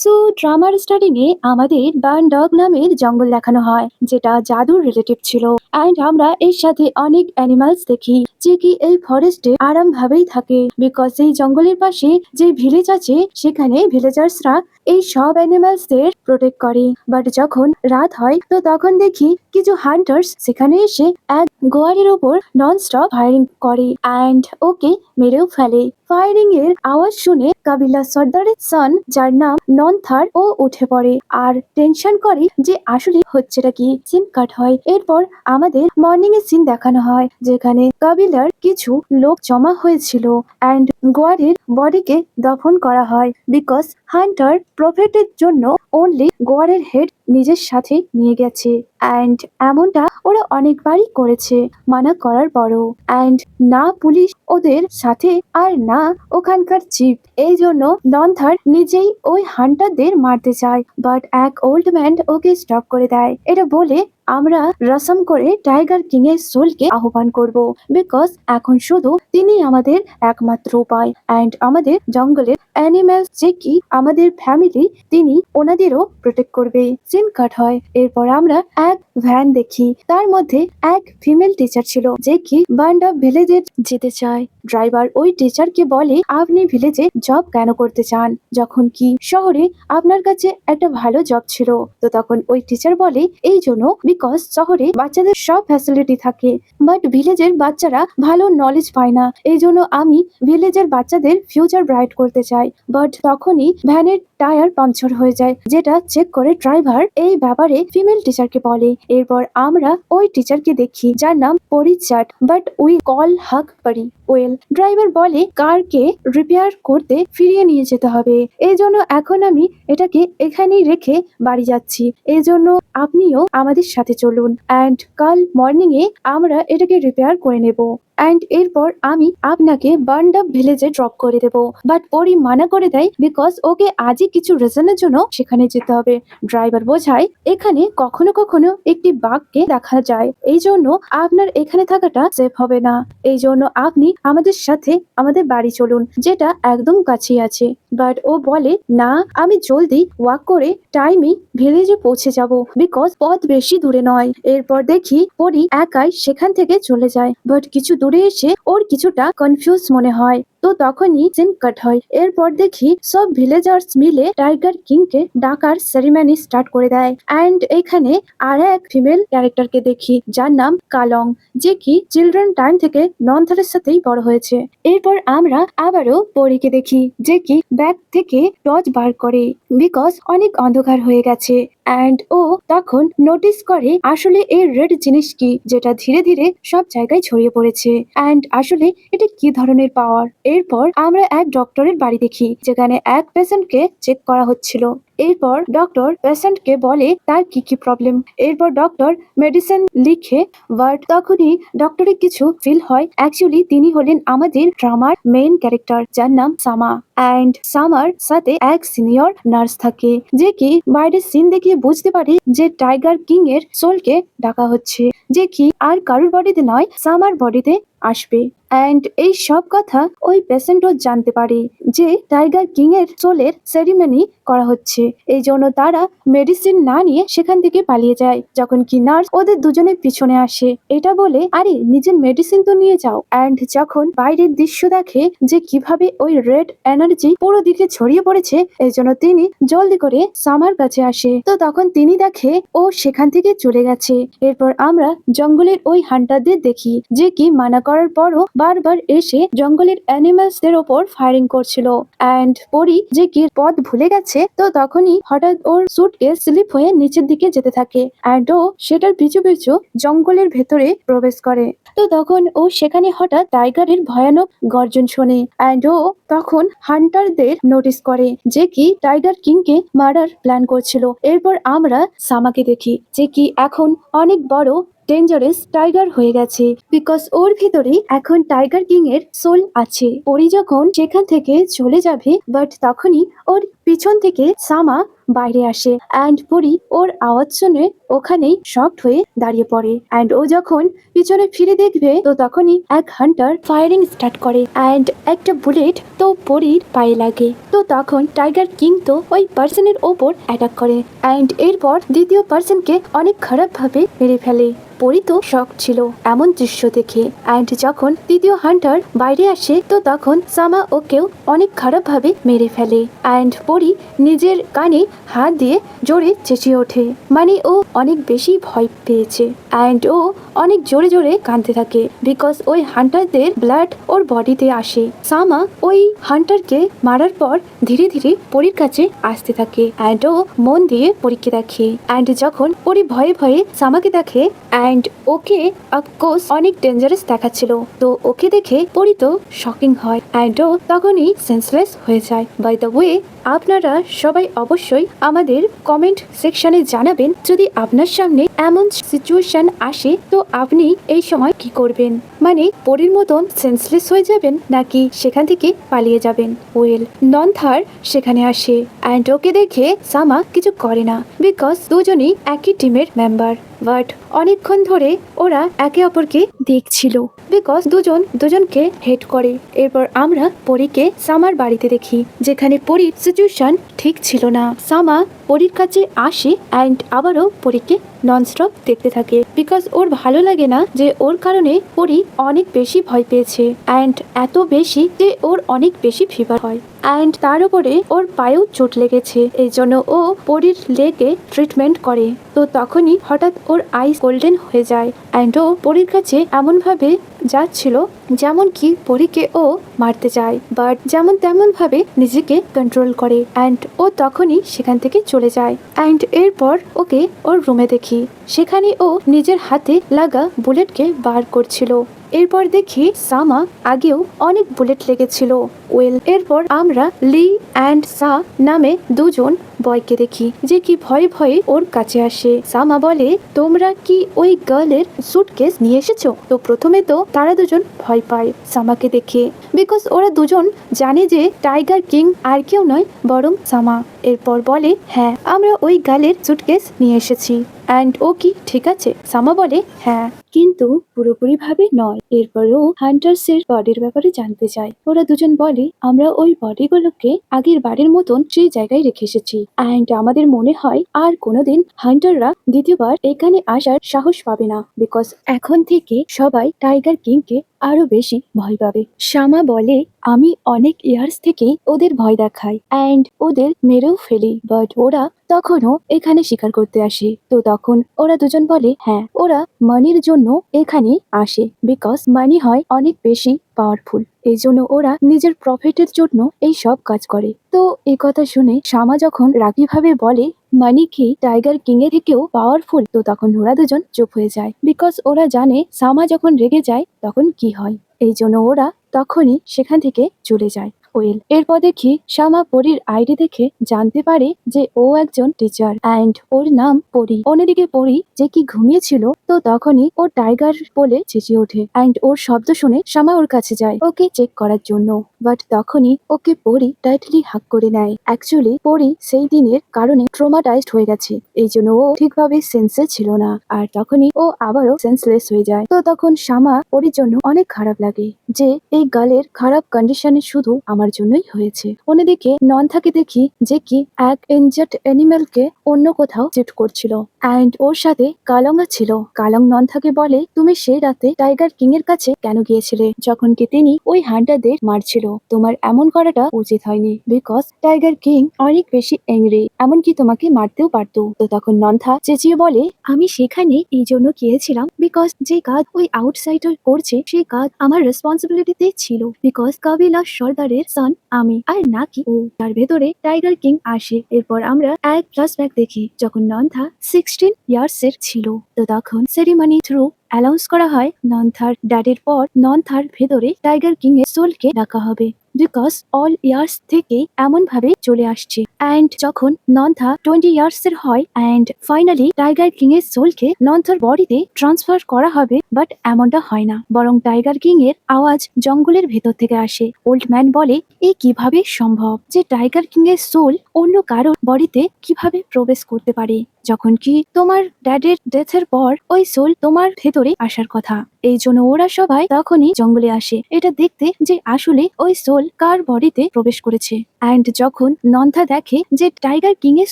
So ড্রামার starting এ আমাদের burn dog নামের জঙ্গল দেখানো হয়, যেটা জাদুর রিলেটিভ ছিল। অ্যান্ড আমরা এর সাথে অনেক অ্যানিমালস দেখি, যে কি এই ফরেস্টে আরাম ভাবেই থাকে, বিকজ এই জঙ্গলের পাশে যে ভিলেজ আছে সেখানে ভিলেজার্সরা এই সব অ্যানিমালসদের প্রোটেক্ট করে। বাট যখন রাত হয় তো তখন দেখি কিছু হান্টার্স সেখানে এসে এক গোয়ারের ওপর নন স্টপ ফায়ারিং করে অ্যান্ড ওকে মেরেও ফেলে। ফায়ারিং এর আওয়াজ শুনে কাবিলা সর্দারের সন, যার নাম ননথার, ও উঠে পড়ে আর টেনশন করে যে আসলে হচ্ছেটা কি। সিন কাট হয়। এরপর আমাদের মর্নিং এর সিন দেখানো হয়, যেখানে কাবিলার কিছু লোক জমা হয়েছিল অ্যান্ড গোয়ারের বডিকে দফন করা হয়, বিকজ হান্টার প্রফিটের জন্য অনলি গোয়ারের হেড নিজের সাথে নিয়ে গেছে। অ্যান্ড এমনটা ওরা অনেকবারই করেছে মানা করার পরও। অ্যান্ড না পুলিশ ওদের সাথে আর না ওখানকার চিফ, এই জন্য ননথার নিজেই ওই হান্টারদের মারতে চায়, বাট এক ওল্ড ম্যান ওকে স্টপ করে দেয়। এটা বলে আমরা রসম করে টাইগার কিং এর সোলকে আহ্বান করব, বিকজ এখন শুধু তিনি আমাদের একমাত্র উপায় অ্যান্ড আমাদের জঙ্গলের অ্যানিমেলস যে কি আমাদের ফ্যামিলি, তিনি ওনাদেরও প্রোটেক্ট করবে। সিন কাট হয়। এরপর আমরা এক ভ্যান দেখি, তার মধ্যে এক ফিমেল টিচার ছিল যে কি বান্ড অফ ভিলেজে যেতে চায়। ড্রাইভার ওই টিচারকে বলে আপনি ভিলেজে জব কেন করতে চান, যখন কি শহরে আপনার কাছে একটা ভালো জব ছিল। তো তখন ওই টিচার বলে এই জন্য, বিকজ শহরে বাচ্চাদের সব ফ্যাসিলিটি থাকে, বাট ভিলেজের বাচ্চারা ভালো নলেজ পায় না, এই জন্য আমি ভিলেজের বাচ্চাদের ফিউচার ব্রাইট করতে চাই। বাট তখনই ভ্যানের টায়ার পাংচার হয়ে যায়, যেটা চেক করে ড্রাইভার এই ব্যাপারে ফিমেল টিচারকে বলে। এরপর আমরা ওই টিচারকে দেখি, যার নাম পরিচাট, বাট উই কল হাক পরি ওয়েল। ড্রাইভার বলে কারকে রিপেয়ার করতে ফিরিয়ে নিয়ে যেতে হবে, এই জন্য এখন আমি এটাকে এখানেই রেখে বাড়ি যাচ্ছি, এই জন্য আপনিও আমাদের সাথে চলুন অ্যান্ড কাল মর্নিং এ আমরা এটাকে রিপেয়ার করে নেব অ্যান্ড এরপর আমি আপনাকে বার্ন আপ ভিলেজে ড্রপ করে দেবো। বাট পরি মানা করে দেয়, বিকজ ওকে আজই কিছু রিজনের জন্য সেখানে যেতে হবে। ড্রাইভার বোঝায় এখানে কখনো কখনো একটি বাঘকে দেখা যায়, এই জন্য আপনার এখানে থাকাটা সেফ হবে না, এই জন্য আপনি আমাদের সাথে আমাদের বাড়ি চলুন, যেটা একদম কাছেই আছে। বাট ও বলে না, আমি জলদি ওয়াক করে টাইমে ভিলেজে পৌঁছে যাব, বিকজ পথ বেশি দূরে নয়। এরপর দেখি পরি একাই সেখান থেকে চলে যায়, বাট কিছু দূরে এসে ওর কিছুটা কনফিউজ মনে হয়। তো তখনই সিন কাট হয়। এরপর দেখি সব ভিলেজার্স মিলে টাইগার কিং কে ডাকার সেরিমনি স্টার্ট করে দেয় অ্যান্ড এখানে আর এক ফিমেল ক্যারেক্টারকে দেখি, যার নাম কালং, যে কি চিলড্রেন টাইম থেকে ননথারের সাথেই বড় হয়েছে। এরপর আমরা আবারও পরীকে দেখি, যে কি ব্যাগ থেকে টর্চ বার করে, বিকজ অনেক অন্ধকার হয়ে গেছে অ্যান্ড ও তখন নোটিস করে আসলে এই রেড জিনিস কি, যেটা ধীরে ধীরে সব জায়গায় ছড়িয়ে পড়েছে অ্যান্ড আসলে এটা কি ধরনের পাওয়ার। এরপর আমরা এক ডক্টরের বাড়ি দেখি, যেখানে এক পেশেন্টকে চেক করা হচ্ছিল। এরপর ডক্টর পেশেন্টকে বলে তার কি কি প্রবলেম। এরপর ডক্টর মেডিসিন লিখে, বাট তখনই ডক্টরের কিছু ফিল হয়, অ্যাকচুয়ালি তিনি হলেন আমাদের ড্রামার মেইন ক্যারেক্টার, যার নাম সামা অ্যান্ড সামার সাথে এক সিনিয়র নার্স থাকে, যে কি বাইরের সিন দেখে বুঝতে পারে যে টাইগার কিং এর সোলকে ডাকা হচ্ছে, যে কি আর কারোর বডিতে নয় সামার বডিতে আসবে। অ্যান্ড এই সব কথা ওই পেশেন্টও জানতে পারে যে টাইগার কিং এর সোলের সেরিমনি করা হচ্ছে, এই জন্য তারা মেডিসিন না নিয়ে সেখান থেকে পালিয়ে যায়। যখন কি নার্স ওদের দুজনের পিছনে আসে, এটা বলে আরে নিজের মেডিসিন তো নিয়ে যাও। অ্যান্ড যখন বাইরের দৃশ্য দেখে যে কিভাবে ওই রেড এনার্জি পুরো দিকে ছড়িয়ে পড়েছে, এই জন্য তিনি জলদি করে সামার কাছে আসে। তো তখন তিনি দেখে ও সেখান থেকে চলে গেছে। এরপর আমরা জঙ্গলের ওই হান্টারদের দেখি, যে কি মানা করার পরও বারবার এসে জঙ্গলের অ্যানিমালসদের ওপর ফায়ারিং করছিল অ্যান্ড পরি যে কি পথ ভুলে গেছে। তো তখনই হঠাৎ ওর সুটকেস স্লিপ হয়ে নিচের দিকে যেতে থাকে অ্যান্ড ও সেটার পিছু পিছু জঙ্গলের ভেতরে প্রবেশ করে। তো তখন ও সেখানে হঠাৎ টাইগারের ভয়ানক গর্জন শোনে অ্যান্ড ও তখন হান্টারদের নোটিস করে, যে কি টাইগার কিংকে মারার প্ল্যান করছিল। এরপর আমরা সামাকে দেখি, যে কি এখন অনেক বড় ডেঞ্জারাস টাইগার হয়ে গেছে, বিকজ ওর ভিতরে এখন টাইগার কিং এর সোল আছে। পরি যখন সেখান থেকে চলে যাবে, বাট তখনই ওর পিছন থেকে সামা বাইরে আসে অ্যান্ড পরি ওর আওয়াজ শুনে ওখানেই শকড হয়ে দাঁড়িয়ে পড়ে। অ্যান্ড ও যখন পিছনে ফিরে দেখবে তো তখনই এক হান্টার ফায়ারিং স্টার্ট করে অ্যান্ড একটা বুলেট তো পরির পায়ে লাগে। তো তখন টাইগার কিং তো ওই পার্সনের ওপর অ্যাটাক করে অ্যান্ড এরপর দ্বিতীয় পার্সনকে অনেক খারাপভাবে মেরে ফেলে। পরি তো শক ছিল এমন দৃশ্য দেখে। অ্যান্ড যখন তৃতীয় হান্টার বাইরে আসে তো তখন সামা ওকেও অনেক খারাপভাবে মেরে ফেলে অ্যান্ড পরি নিজের কানে হাত দিয়ে জোরে চেঁচিয়ে ওঠে, মানে ও অনেক বেশি ভয় পেয়েছে অ্যান্ড ও অনেক জোরে জোরে কাঁদতে থাকে বিকজ ওই হান্টারদের ব্লাড ওর বডিতে আসে। সামা ওই হান্টারকে মারার পর ধীরে ধীরে পরির কাছে আসতে থাকে অ্যান্ড ও মন দিয়ে পরীকে দেখে অ্যান্ড যখন পরি ভয়ে ভয়ে সামাকে দেখে অ্যান্ড ওকে অফকোর্স অনেক ডেঞ্জারাস দেখাচ্ছিল, তো ওকে দেখে পরি তো শকিং হয় অ্যান্ড ও তখনই সেন্সলেস হয়ে যায়। বাই দ্য ওয়ে, আপনারা সবাই অবশ্যই আমাদের কমেন্ট সেকশনে জানাবেন যদি আপনার সামনে এমন সিচুয়েশন আসে তো আপনি এই সময় কি করবেন, মানে পরীর মতন সেন্সলেস হয়ে যাবেন নাকি সেখান থেকে পালিয়ে যাবেন। ওয়েল, নন্থার সেখানে আসে অ্যান্ড ওকে দেখে সামা কিছু করে না বিকজ দুজনই একই টিমের মেম্বার, বাট অনেকক্ষণ ধরে ওরা একে অপরকে দেখছিল বিকজ দুজন দুজনকে হেট করে। এরপর আমরা পরীকে সামার বাড়িতে দেখি যেখানে পরীর সিচুয়েশন ঠিক ছিল না। সামা পরীর কাছে আসে অ্যান্ড আবারও পরীকে ননস্টপ দেখতে থাকে বিকজ ওর ভালো লাগে না যে ওর কারণে পরী অনেক বেশি ভয় পেয়েছে অ্যান্ড এত বেশি যে ওর অনেক বেশি ফিভার হয় অ্যান্ড তার উপরে ওর পায়েও চোট লেগেছে, এই জন্য ও পরীর লেগে ট্রিটমেন্ট করে। তো তখনই হঠাৎ ওর আইস গোল্ডেন হয়ে যায় অ্যান্ড ও পরীর কাছে এমনভাবে যাচ্ছিল যেমন কি পরীকে ও মারতে চায়, বাট যেমন তেমন ভাবে নিজেকে কন্ট্রোল করে অ্যান্ড ও তখনই সেখান থেকে চলে যায়। অ্যান্ড এরপর ওকে ওর রুমে দেখি সেখানে ও নিজের হাতে লাগা বুলেটকে বার করছিল। এরপর দেখি সামা আগেও অনেক বুলেট লেগেছিল। ওয়েল, এরপর আমরা লি অ্যান্ড সা নামে দুজন বয়কে দেখি যে কি ভয়ে ভয়ে ওর কাছে আসে। সামা বলে, তোমরা কি ওই গার্লের সুটকেস নিয়ে এসেছো? তো প্রথমে তো তারা দুজন ভয় পায় সামাকে দেখে বিকজ ওরা দুজন জানে যে টাইগার কিং আর কেউ নয় বরং সামা। এরপর বলে, হ্যাঁ আমরা ওই গার্লের সুটকেস নিয়ে এসেছি অ্যান্ড ও কি ঠিক আছে? সামা বলে, হ্যাঁ কিন্তু পুরোপুরি ভাবে নয়। এরপরও হান্টার্সের বডির ব্যাপারে জানতে চায়। ওরা দুজন বলে, আমরা ওই বডিগুলোকে আগের বাড়ির মতন সেই জায়গায় রেখে এসেছি অ্যান্ড আমাদের মনে হয় আর কোনোদিন হান্টাররা দ্বিতীয়বার এখানে আসার সাহস পাবে না বিকজ এখন থেকে সবাই টাইগার কিংকে আরো বেশি ভয় পাবে। শামা বলে, আমি অনেক ইয়ার্স থেকেই ওদের ভয় দেখাই অ্যান্ড ওদের মেরেও ফেলি, বাট ওরা তখনও এখানে শিকার করতে আসে। তো তখন ওরা দুজন বলে, হ্যাঁ ওরা মানির জন্য এখানে আসে বিকজ মানি হয় অনেক বেশি পাওয়ারফুল, এই জন্য ওরা নিজের প্রফিটের জন্য এই সব কাজ করে। তো এই কথা শুনে শামা যখন রাগীভাবে বলে মানি কি টাইগার কিং এর থেকেও পাওয়ারফুল, তো তখন ওরা দুজন চুপ হয়ে যায় বিকজ ওরা জানে শামা যখন রেগে যায় তখন কি হয়, এই জন্য ওরা তখনই সেখান থেকে চলে যায়। ওয়েল, এরপর দেখি শামা পরীর আইডি দেখে জানতে পারে যে ও একজন টিচার অ্যান্ড ওর নাম পরি। অন্যদিকে পরি যে কি ঘুমিয়েছিল তো তখনই ও টাইগার বলে চেঁচিয়ে ওঠে অ্যান্ড ওর শব্দ শুনে শামা ওর কাছে যায় ওকে চেক করার জন্য, বাট তখনই ওকে পরি টাইটলি হাক করে নেয়। অ্যাকচুয়ালি পরি সেই দিনের কারণে ট্রমাটাইজড হয়ে গেছে, এই জন্য ও ঠিকভাবে সেন্সে ছিল না আর তখনই ও আবারও সেন্সলেস হয়ে যায়। তো তখন শামা পরির জন্য অনেক খারাপ লাগে যে এই গালের খারাপ কন্ডিশনে শুধু আমার জন্যই হয়েছে। অন্যদিকে নন্থাকে দেখি যে কি এক ইনজার্ড অ্যানিমেলকে অন্য কোথাও শিফট করছিল অ্যান্ড ওর সাথে কালংও ছিল। কালং নন্থাকে বলে, তুমি সেই রাতে টাইগার কিং এর কাছে কেন গিয়েছিলে যখন কি তিনি ওই হান্টারদের মারছিল? তোমার এমন করাটা উচিত হয়নি বিকজ টাইগার কিং অনেক বেশি অ্যাংরি, এমনকি তোমাকে মারতেও পারতো। তো তখন নন্থা চেঁচিয়ে বলে, আমি সেখানে এই জন্য গিয়েছিলাম বিকজ যে কাজ ওই আউটসাইডার করছে সেই কাজ আমার রেসপন্সিবিলিটিতে ছিল বিকজ কাবিলা সর্দারের সন আমি, আর নাকি ও। তার ভেতরে টাইগার কিং আসে। এরপর আমরা এক ফ্ল্যাশব্যাক দেখি যখন নন্থা 16 ইয়ার্স এর ছিল। তো তখন সেরিমনি থ্রু অ্যানাউন্স করা হয় নন্থার ড্যাডের পর নন্থার ভেতরে টাইগার কিং এর সোলকে ডাকা হবে, বিকজ অল ইয়ার্স থেকে এমন ভাবে চলে আসছে। অ্যান্ড যখন নন্থা 20 ইয়ার্স এর হয় অ্যান্ড ফাইনালি টাইগার কিং এর সোলকে নন্থার বডিতে ট্রান্সফার করা হবে, বাট এমনটা হয় না, বরং টাইগার কিং এর আওয়াজ জঙ্গলের ভেতর থেকে আসে। ওল্ড ম্যান বলে এ কিভাবে সম্ভব যে টাইগার কিং এর সোল অন্য কারোর বডিতে কিভাবে প্রবেশ করতে পারে, যখন কি তোমার ড্যাডের ডেথের পর ওই সোল তোমার ভেতরে আসার কথা। এই জন্য ওরা সবাই তখনই জঙ্গলে আসে এটা দেখতে যে আসলে ওই সোল কার বডিতে প্রবেশ করেছে। অ্যান্ড যখন নন্থা দেখে যে টাইগার কিং এর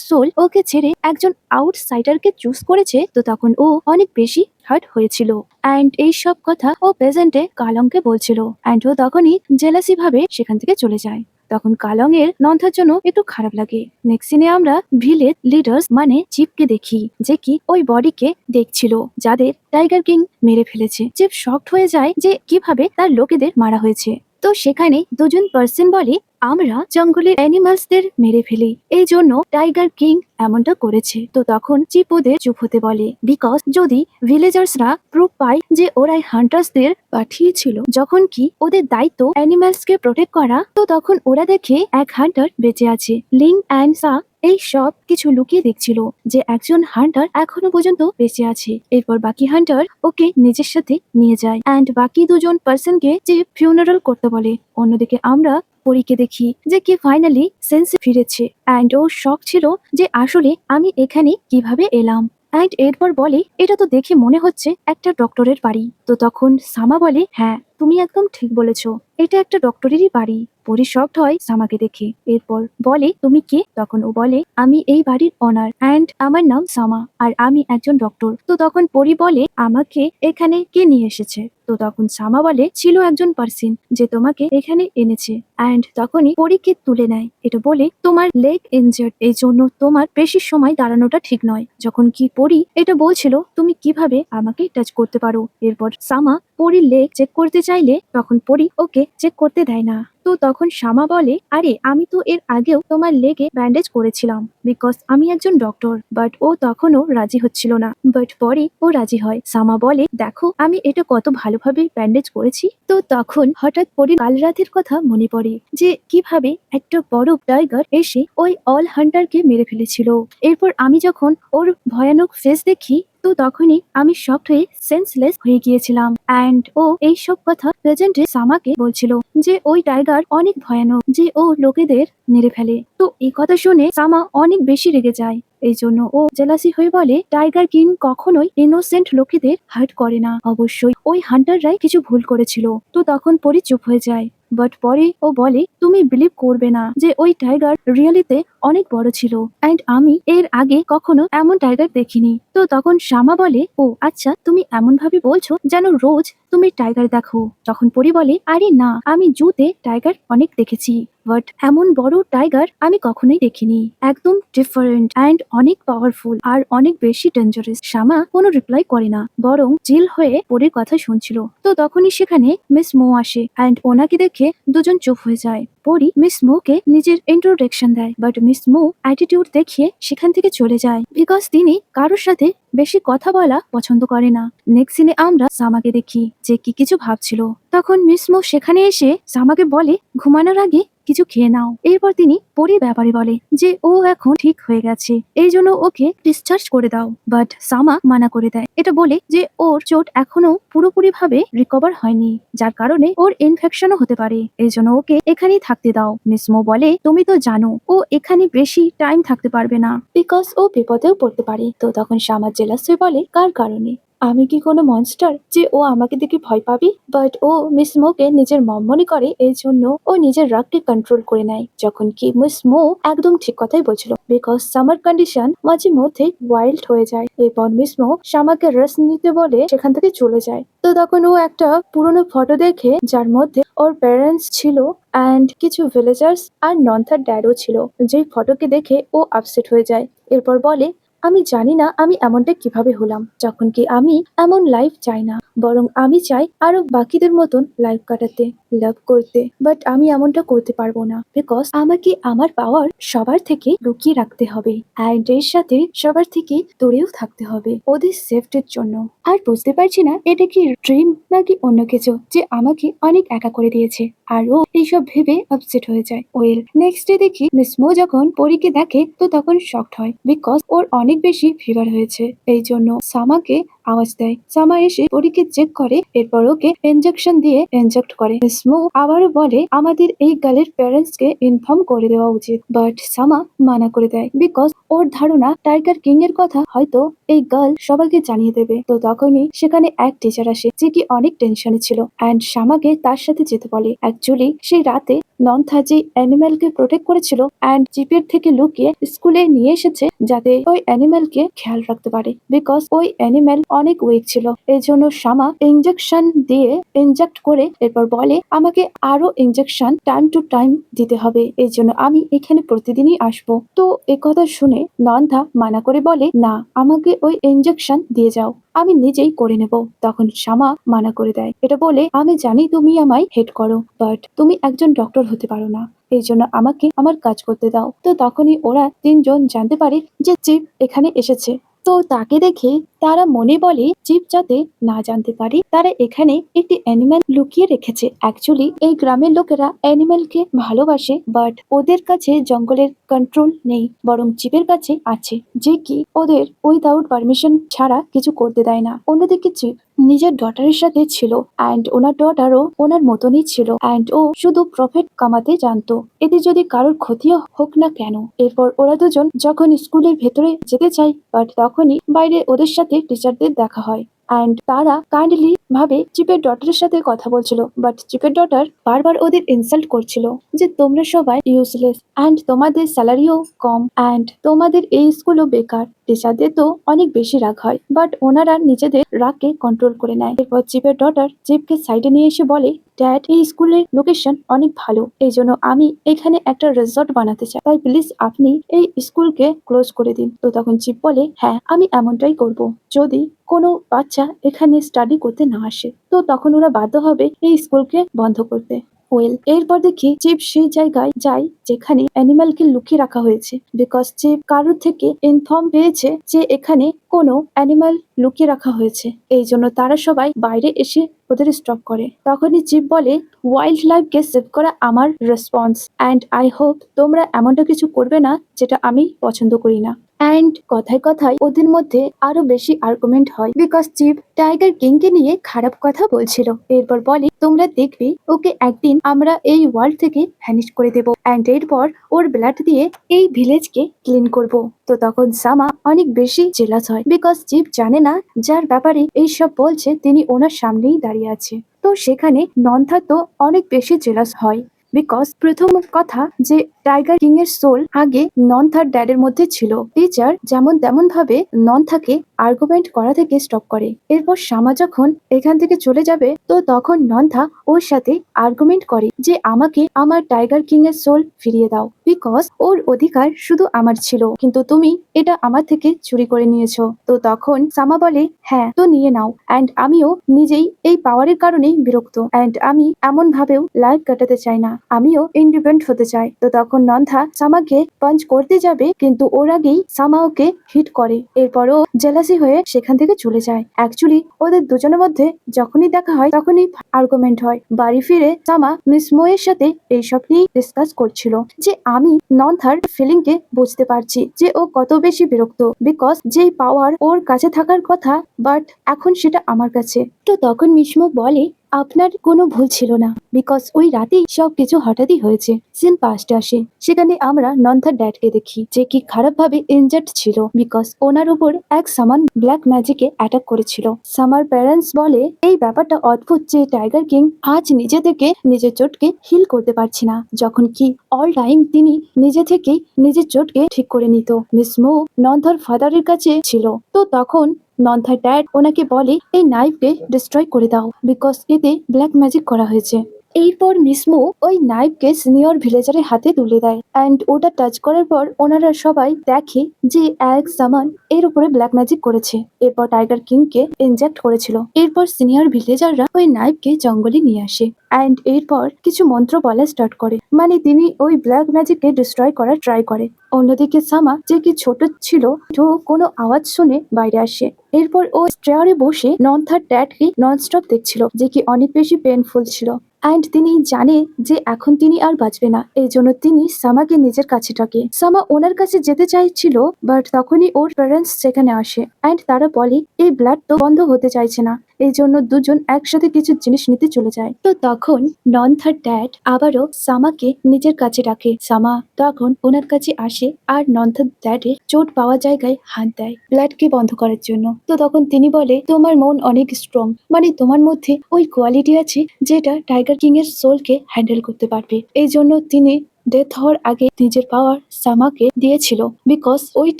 সোল ওকে ছেড়ে একজন আউটসাইডারকে চুজ করেছে, তো তখন ও অনেক বেশি হার্ট হয়েছিল। অ্যান্ড এই সব কথা ও প্রেজেন্টে কালংকে বলছিল অ্যান্ড ও তখনই জেলাসি ভাবে সেখান থেকে চলে যায়। তখন কালং এর নন্থার জন্য একটু খারাপ লাগে। নেক্সট সিনে আমরা ভিলেজ লিডার্স মানে চিপকে দেখি, যে কি ওই বডিকে দেখছিল যাদের টাইগার কিং মেরে ফেলেছে। চিপ শকড হয়ে যায় যে কিভাবে তার লোকেদের মারা হয়েছে। তো সেখানে দুজন পার্সন বলে আমরা জঙ্গলের অ্যানিমালসদের মেরে ফেলি, এই জন্য টাইগার কিং এমনটা করেছে। তো তখন চিপ ওদের চুপ হতে বলে, বিকজ যদি ভিলেজার্সরা প্রুফ পায় যে ওরাই হান্টার্সদের পাঠিয়েছিল যখন কি ওদের দায়িত্ব অ্যানিমালসকে প্রোটেক্ট করা, তো তখন ওরা দেখে এক হান্টার বেঁচে আছে। লিং অ্যান্ড সা এই সব কিছু লুকিয়ে দেখছিল যে একজন হান্টার এখনো পর্যন্ত বেঁচে আছে। এরপর বাকি হান্টার ওকে নিজের সাথে নিয়ে যায় অ্যান্ড বাকি দুজন পার্সনকে যে ফিউনারাল করতে বলে। অন্যদিকে আমরা পরীকে দেখি যে কি ফাইনালি সেন্সে ফিরেছে অ্যান্ড ও শক ছিল যে আসলে আমি এখানে কিভাবে এলাম। অ্যান্ড এরপর বলে এটা তো দেখে মনে হচ্ছে একটা ডক্টরের বাড়ি। তো তখন সামা বলে হ্যাঁ তুমি একদম ঠিক বলেছো, এটা একটা ডক্টরেরই বাড়ি। পরি শকড হয় সামাকে দেখে। এরপর বলে তুমি কে? তখন ও বলে আমি এই বাড়ির অনার অ্যান্ড আমার নাম সামা আর আমি একজন ডক্টর। তো তখন পরি বলে আমাকে এখানে কে নিয়ে এসেছে? তো তখন সামা বলে ছিল একজন পার্সন যে তোমাকে এখানে এনেছে। অ্যান্ড তখনই পরীকে তুলে নেয়, এটা বলে তোমার লেগ ইনজার্ড, এই জন্য তোমার বেশি সময় দাঁড়ানোটা ঠিক নয়। যখন কি পরি এটা বলছিল তুমি কিভাবে আমাকে টাচ করতে পারো। এরপর সামা পরির লেগ চেক করতে চাইলে তখন পরি ওকে চেক করতে দেয় না। তো তখন শামা বলে আরে আমি তো এর আগেও তোমার লেগে ব্যান্ডেজ করেছিলাম, বিকজ আমি একজন ডক্টর। বাট ও তখনও রাজি হচ্ছিল না, বাট পরে ও রাজি হয়। সামা বলে দেখো আমি এটা কত ভালোভাবে ব্যান্ডেজ করেছি। তো তখন হঠাৎ পরি কাল রাতের কথা মনে পড়ে যে কিভাবে একটা বড় টাইগার এসে ওই অল হান্টারকে মেরে ফেলেছিল। এরপর আমি যখন ওর ভয়ানক ফেস দেখি তো তখনই আমি শকড হয়ে সেন্সলেস হয়ে গিয়েছিলাম। অ্যান্ড ও এই সব কথা প্রেজেন্টে সামাকে বলছিল যে ওই টাইগার অনেক ভয়ানক যে ও লোকেদের মেরে ফেলে। তো এই কথা শুনে সামা অনেক বেশি রেগে যায়। এই জন্য ও জেলাসি হয়ে বলে টাইগার কিং কখনোই ইনোসেন্ট লোকেদের হার্ট করে না, অবশ্যই ওই হান্টাররাই কিছু ভুল করেছিল। তো তখন পরি চুপ হয়ে যায়। বাট পরে ও বলে তুমি বিলিভ করবে না যে ওই টাইগার রিয়েলিতে অনেক বড় ছিল অ্যান্ড আমি এর আগে কখনো এমন টাইগার দেখিনি। তো তখন শামা বলে ও আচ্ছা তুমি এমন ভাবে বলছো যেন রোজ তুমি টাইগার দেখো। তখন পরি বলে আরে না আমি জুতে টাইগার অনেক দেখেছি, বাট এমন বড় টাইগার আমি কখনোই দেখিনি, একদম ডিফারেন্ট অ্যান্ড অনেক পাওয়ারফুল আর অনেক বেশি ডেঞ্জারাস। শামা কোনো রিপ্লাই করে না, বরং চিল হয়ে পরির কথা শুনছিল। তো তখনই সেখানে মিস মো আসে অ্যান্ড ওনাকে দেখে দুজন চুপ হয়ে যায়। পরি মিস মোকে নিজের ইন্ট্রোডাকশন দেয়, বাট মিস মো অ্যাটিটিউড দেখিয়ে সেখান থেকে চলে যায়, বিকজ তিনি কারোর সাথে বেশি কথা বলা পছন্দ করে না। নেক্সট সিনে আমরা সামাকে দেখি যে কি কিছু ভাবছিল। তখন মিস মো সেখানে এসে সামাকে বলে ঘুমানোর আগে কিছু খেয়ে নাও। এরপর তিনি পরির ব্যাপারে বলে যে ও এখন ঠিক হয়ে গেছে, এই জন্য ওকে ডিসচার্জ করে দাও। বাট সামা মানা করে দেয়, এটা বলে যে ওর চোট এখনো পুরোপুরি ভাবে রিকভার হয়নি, যার কারণে ওর ইনফেকশনও হতে পারে, এই জন্য ওকে এখানেই থাকতে দাও। মিস মো বলে তুমি তো জানো ও এখানে বেশি টাইম থাকতে পারবে না, বিকজ ও বিপদেও পড়তে পারে। তো তখন সামা জেলাস হয়ে বলে কার কারণে? আমি কি কোনো মনস্টার যে ও আমাকে দেখে ভয় পাবি? বাট ও মিস মোকে নিজের মম মনে করে, এই জন্য ও নিজের রাগকে কন্ট্রোল করে নেয়। যখন কি মিস মো একদম ঠিক কথাই বলছিল, বিকজ সামার কন্ডিশন মাঝে মধ্যে ওয়াইল্ড হয়ে যায়। এরপর মিস মো শামাকে রেস্ট নিতে বলে সেখান থেকে চলে যায়। তো তখন ও একটা পুরনো ফটো দেখে যার মধ্যে ওর প্যারেন্টস ছিল অ্যান্ড কিছু ভিলেজার্স আর নন্থার ড্যাডও ছিল, যেই ফটোকে দেখে ও আপসেট হয়ে যায়। এরপর বলে আমি জানি না আমি এমনটা কিভাবে হলাম, যখন কি আমি এমন লাইফ চাই না, বরং আমি চাই আরো বাকিদের মতন লাইফ কাটাতে, লাভ করতে। বাট আমি এমনটা করতে পারবো না, বিকজ আমাকে আমার পাওয়ার সবার থেকে লুকিয়ে রাখতে হবে, অ্যান্ড এর সাথে সবার থেকে দূরেও থাকতে হবে ওদের সেফটির জন্য। আর বুঝতে পারছি না এটা কি ড্রিম নাকি অন্য কিছু, যে আমাকে অনেক একা করে দিয়েছে। আর ও এইসব ভেবে আপসেট হয়ে যায়। ওয়েল, নেক্সট ডে দেখি মিস মো যখন পরীকে দেখে তো তখন শকড হয়, বিকজ ওর অনেক বেশি ফিভার হয়েছে। এই জন্য সামাকে আওয়াজ দেয়। সামা এসে পরীকে চেক করে, এরপর ওকে ইনজেকশন দিয়ে ইনজেক্ট করে। মিস মো আবারও বলে আমাদের এই গার্লের প্যারেন্টস কে ইনফর্ম করে দেওয়া উচিত, বাট সামা মানা করে দেয়, বিকজ ওর ধারণা টাইগার কিং এর কথা হয়তো এই গার্ল সবাইকে জানিয়ে দেবে। তো তখনই সেখানে এক টিচার আসে, যে কি অনেক টেনশনে ছিল, অ্যান্ড সামাকে তার সাথে যেতে বলে। অ্যাকচুয়ালি সেই রাতে নন্থা যে অ্যানিম্যালকে প্রোটেক্ট করেছিল অ্যান্ড জিপের থেকে লুকিয়ে স্কুলে নিয়ে এসেছে, যাতে ওই অ্যানিম্যালকে খেয়াল রাখতে পারে, বিকজ ওই অ্যানিম্যাল অনেক উইক ছিল। এই জন্য সামা ইনজেকশন দিয়ে ইনজেক্ট করে এরপর বলে আমাকে আরো ইনজেকশন টাইম টু টাইম দিতে হবে, এই জন্য আমি এখানে প্রতিদিনই আসবো। তো কথা শুনে নন্থা মানা করে বলে না, আমাকে ওই ইনজেকশন দিয়ে যাও, আমি নিজেই করে নেব। তখন শামা মানা করে দেয়, এটা বলে আমি জানি তুমি আমায় হেট করো, বাট তুমি একজন ডক্টর হতে পারো না, এই জন্য আমাকে আমার কাজ করতে দাও। তো তখনই ওরা তিনজন জানতে পারে যে চিফ এখানে এসেছে। তো তাকে দেখে তারা মনে বলে চিফ যাতে না জানতে পারে তারা এখানে একটি অ্যানিম্যাল লুকিয়ে রেখেছে। অ্যাকচুয়ালি এই গ্রামের লোকেরা অ্যানিম্যালকে ভালোবাসে, বাট ওদের কাছে জঙ্গলের কন্ট্রোল নেই, বরং চিফের কাছে আছে, যে কি ওদের উইদাউট পারমিশন ছাড়া কিছু করতে দেয় না। অন্যদিকে চিফ নিজের ডটারের সাথে ছিল, অ্যান্ড ওনার ডটারও ওনার মতনই ছিল, অ্যান্ড ও শুধু প্রফিট কামাতে জানতো, এতে যদি কারোর ক্ষতিও হোক না কেন। এরপর ওরা দুজন যখন স্কুলের ভেতরে যেতে চায়, বাট তখনই বাইরে ওদের সাথে টিচারদের দেখা হয়, অ্যান্ড তারা কাইন্ডলি ভাবে চিপের ডটারের সাথে কথা বলছিল, বাট চিপের ডটার বারবার ওদের ইনসাল্ট করছিল, যে তোমরা সবাই ইউজলেস, অ্যান্ড তোমাদের স্যালারিও কম, অ্যান্ড তোমাদের এই স্কুলও বেকার। টিচারদের তো অনেক বেশি রাগ হয়, বাট ওনারা নিজেদের রাগকে কন্ট্রোল করে নেয়। এরপর চিপের ডটার চিপকে সাইডে নিয়ে এসে বলে, ড্যাড এই স্কুলের লোকেশন অনেক ভালো, এই জন্য আমি এখানে একটা রিসর্ট বানাতে চাই, তাই প্লিজ আপনি এই স্কুলকে ক্লোজ করে দিন। তো তখন চিপ বলে হ্যাঁ আমি এমনটাই করব, যদি কোনো বাচ্চা এখানে স্টাডি করতে না আসে। তো তখন ওরা বাধ্য হবে এই স্কুলকে বন্ধ করতে। ওয়েল, এরপর দেখি চিপ সেই জায়গায় যায় যেখানে অ্যানিমালকে লুকিয়ে রাখা হয়েছে, বিকজ চিপ কারোর থেকে ইনফর্ম পেয়েছে যে এখানে কোনো অ্যানিমাল লুকিয়ে রাখা হয়েছে, এই জন্য তারা সবাই বাইরে এসে ওদের স্টপ করে। তখনই চিপ বলে ওয়াইল্ড লাইফকে সেভ করা আমার রেসপন্স, অ্যান্ড আই হোপ তোমরা এমনটা কিছু করবে না যেটা আমি পছন্দ করি না। অ্যান্ড কথায় কথায় ওদের মধ্যে আরো বেশি আর্গুমেন্ট হয়, বিকজ চিপ টাইগার কিং কে নিয়ে খারাপ কথা বলছিল। এরপর বলে তোমরা দেখবে ওকে একদিন আমরা এই ওয়ার্ল্ড থেকে ভ্যানিশ করে দেব, অ্যান্ড এরপর ওর ব্লাড দিয়ে এই ভিলেজকে ক্লিন করব। তো তখন সামা অনেক বেশি জেলাস হয়, বিকজ চিপ জানে না যার ব্যাপারে এইসব বলছে তিনি ওনার সামনেই দাঁড়িয়ে আছে। তো সেখানে নন্থা তো অনেক বেশি জেলাস হয়, বিকজ প্রথম কথা যে টাইগার কিং এর সোল আগে নন্থার ড্যাডের মধ্যে ছিল। টিচার যেমন তেমন ভাবে নন্থাকে আর্গুমেন্ট করা থেকে স্টপ করে। এরপর শামা যখন এখান থেকে চলে যাবে, তো তখন নন্থা ওর সাথে আর্গুমেন্ট করে যে আমাকে আমার টাইগার কিং এর সোল ফিরিয়ে দাও, বিকজ ওর অধিকার শুধু আমার ছিল, কিন্তু তুমি এটা আমার থেকে চুরি করে নিয়েছো। তো তখন সামা বলে হ্যাঁ তো নিয়ে নাও, অ্যান্ড আমিও নিজেই এই পাওয়ারের কারণেই বিরক্ত, অ্যান্ড আমি এমন ভাবেও লাইফ কাটাতে চাই না, আমিও ইন্ডিপেন্ডেন্ট হতে চাই। তো তখন নন্থা সামাকে পাঞ্চ করতে যাবে, কিন্তু ওর আগেই সামা ওকে হিট করে। এরপরও জেলাসি হয়ে সেখান থেকে চলে যায়। অ্যাকচুয়ালি ওদের দুজনের মধ্যে যখনই দেখা হয় তখনই আর্গুমেন্ট হয়। বাড়ি ফিরে সামা মিস মোয়ের সাথে এইসব নিয়ে ডিসকাস করছিল, যে আমি নন্থার ফিলিং কে বুঝতে পারছি যে ও কত বেশি বিরক্ত, বিকজ যেই পাওয়ার ওর কাছে থাকার কথা, বাট এখন সেটা আমার কাছে। তো তখন মিসমো বলে আপনার কোনো ভুল ছিল না, বিকজ ওই রাতেই সবকিছু হঠাৎই হয়েছে। সিন পাস্টে আসে, সেখানে আমরা নন্থার ড্যাডকে দেখি, যে কি খারাপ ভাবে ইনজার্ড ছিল, বিকজ ওনার উপর এক সামান ব্ল্যাক ম্যাজিকে অ্যাটাক করেছিল। সামার প্যারেন্টস বলে এই ব্যাপারটা অদ্ভুত যে টাইগার কিং আজ নিজে থেকে নিজের চোটকে হিল করতে পারছি না, যখন কি অল টাইম তিনি নিজে থেকেই নিজের চোটকে ঠিক করে নিত। মিস মো নন্থার ফাদারের কাছে ছিল। তো তখন নন্থার ড্যাড ওনাকে বলে এই নাইফকে ডিস্ট্রয় করে দাও, বিকজ এতে ব্ল্যাক ম্যাজিক করা হয়েছে। এরপর মিসমো ওই নাইফকে সিনিয়র ভিলেজারের হাতে তুলে দেয় অ্যান্ড ওটা টাচ করার পর ওনারা সবাই দেখে যে এক সামান এর উপরে ব্ল্যাক ম্যাজিক করেছে। এরপর টাইগার কিংকে ইনজেক্ট করেছিল। এরপর সিনিয়র ভিলেজাররা ওই নাইফকে জঙ্গলে নিয়ে আসে অ্যান্ড এরপর কিছু মন্ত্র বলা স্টার্ট করে, মানে তিনি ওই ব্ল্যাক ম্যাজিককে ডিস্ট্রয় করার ট্রাই করে। অন্যদিকে সামা, যে কি ছোট ছিল, তো কোনো আওয়াজ শুনে বাইরে আসে। এরপর ও চেয়ারে বসে নন্থার ড্যাডকে ননস্টপ দেখছিল, যে কি অনেক বেশি পেনফুল ছিল অ্যান্ড তিনি জানে যে এখন তিনি আর বাঁচবে না। এই জন্য তিনি সামাকে নিজের কাছে ডাকে। সামা ওনার কাছে যেতে চাইছিল, বাট তখনই ওর প্যারেন্টস সেখানে আসে অ্যান্ড তারা বলে এই ব্লাড তো বন্ধ হতে চাইছে না। এই জন্য দুজন একসাথে কিছু জিনিস নিতে চলে যায়। তো তখন নন্থার ড্যাড আবারও সামাকে নিজের কাছে ডাকে। সামা তখন ওনার কাছে আসে আর নন্থার ড্যাডের চোট পাওয়া জায়গায় হাত দেয় ব্লাডকে বন্ধ করার জন্য। তো তখন তিনি বলে তোমার মন অনেক স্ট্রং, মানে তোমার মধ্যে ওই কোয়ালিটি আছে যেটা টাইগার কিং এর সোলকে হ্যান্ডেল করতে পারবে। এই জন্য তিনি ডেথ হওয়ার আগে নিজের পাওয়ার সামাকে দিয়েছিল, বিকজ ওই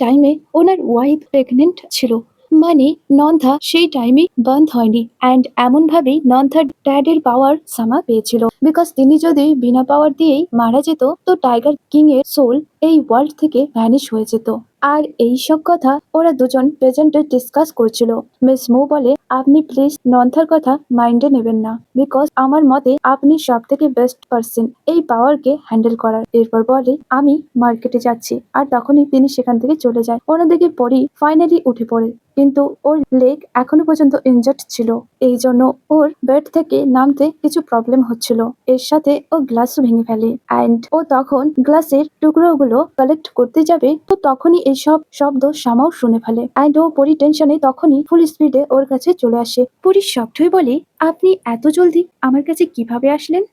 টাইমে ওনার ওয়াইফ প্রেগনেন্ট ছিল। মানে নন্ধা সেই টাইমে বন্ধ হয়নি অ্যান্ড এমন ভাবেই নন্থার ড্যাডের পাওয়ার সামা পেয়েছিল, বিকজ তিনি যদি বিনা পাওয়ার দিয়েই মারা যেত তো টাইগার কিং এর সোল এই ওয়ার্ল্ড থেকে ভ্যানিশ হয়ে যেত। আর এই সব কথা ওরা দুজন প্রেজেন্টে ডিসকাস করছিল। মিস মো বলে আপনি প্লিজ নন্থার কথা মাইন্ডে নেবেন না, বিকজ আমার মতে আপনি সব থেকে বেস্ট পারসন এই পাওয়ারকে হ্যান্ডেল করার। এরপর বলে আমি মার্কেটে যাচ্ছি, আর তখনই তিনি সেখান থেকে চলে যায়। অন্যদিকে পরি ফাইনালি উঠে পড়ে, কিন্তু ওর লেগ এখনো পর্যন্ত ইনজার্ড ছিল। এই জন্য ওর বেড থেকে নামতে কিছু প্রবলেম হচ্ছিল। এর সাথে ও গ্লাসও ভেঙে ফেলে অ্যান্ড ও তখন গ্লাসের টুকরোগুলো কালেক্ট করতে যাবে, তো তখনই এইসব শব্দ সামাও শুনে ফেলে অ্যান্ড ও পরি টেনশনে তখনই ফুল স্পিডে ওর কাছে চলে আসে। পরি শক্ট হয়ে বলে আপনি এত জলদি আমার কাছে কিভাবে আসলেন?